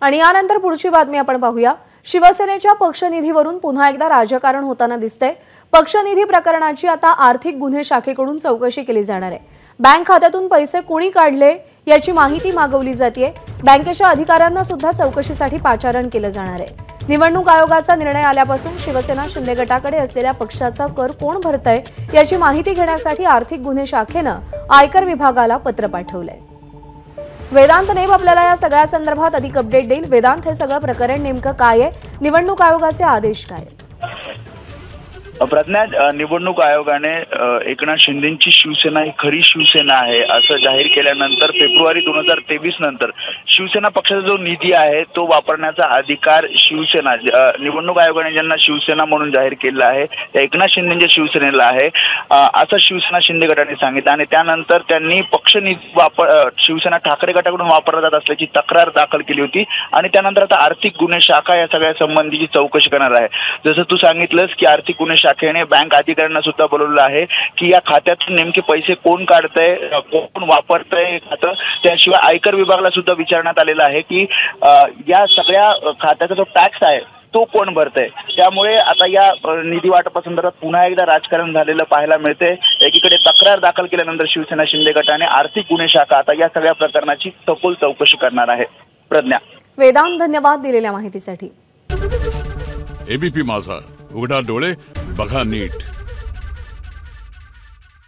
आणि यानंतर पुढची बातमी आपण पाहूया। शिवसेनेच्या पक्षनिधीवरून पुन्हा एकदा राजकारण होताना दिसतंय। पक्षनिधी प्रकरणाची आता आर्थिक गुन्हे शाखेकडून चौकशी केली जाणार आहे। बँक खात्यातून पैसे कोणी काढले याची माहिती मागवली जाते। बँकेच्या अधिकाऱ्यांना सुद्धा चौकशीसाठी पाचारण केलं जाणार आहे। निवडणूक आयोगाचा निर्णय आल्यापासून शिवसेना शिंदे गटाकडे असलेल्या पक्षाचा कर कोण भरतय याची माहिती घेण्यासाठी आर्थिक गुन्हे शाखेनं आयकर विभागाला पत्र पाठवलंय। वेदांत नेब आपल्याला या सगळ्या संदर्भात अधिक अपडेट देईल। वेदांत, हे सगळं प्रकरण नेमकं काय आहे? निवडणूक आयोगाचे आदेश काय आहेत? प्रज्ञा, निवडणूक आयोगाने एकनाथ शिंदेची शिवसेना ही खरी शिवसेना आहे असं जाहीर केल्यानंतर फेब्रुवारी 2023 नंतर शिवसेना पक्षाचा जो निधी आहे तो वापरण्याचा अधिकार शिवसेना निवडणूक आयोगाने ज्यांना शिवसेना म्हणून जाहीर केला आहे त्या एकनाथ शिंदेच्या शिवसेनेला आहे असं शिवसेना शिंदे गटाने सांगितलं। आणि त्यानंतर त्यांनी पक्ष निधी शिवसेना ठाकरे गटाकडून वापरला जात असल्याची तक्रार दाखल केली होती। आणि त्यानंतर आता आर्थिक गुन्हे शाखा या सगळ्या संबंधीची चौकशी करणार आहे। जसं तू सांगितलंस की आर्थिक गुन्हे शाखेने बँक अधिकाऱ्यांना सुद्धा बोलवलं आहे की या खात्यातून नेमके पैसे कोण काढतंय, कोण वापरतंय खातं। त्याशिवाय आयकर विभागाला सुद्धा विचारण्यात आलेलं आहे की या सगळ्या खात्याचा जो टॅक्स आहे तो कोण भरतंय। त्यामुळे आता या निधी वाटपासंदर्भात पुन्हा एकदा राजकारण झालेलं पाहायला मिळते। एकीकडे तक्रार दाखल केल्यानंतर शिवसेना शिंदे गटाने आर्थिक गुन्हे शाखा आता या सगळ्या प्रकरणाची सखोल चौकशी करणार आहे। प्रज्ञा। वेदांत, धन्यवाद दिलेल्या माहितीसाठी। एबीपी माझा, उघडा डोळे बघा नीट।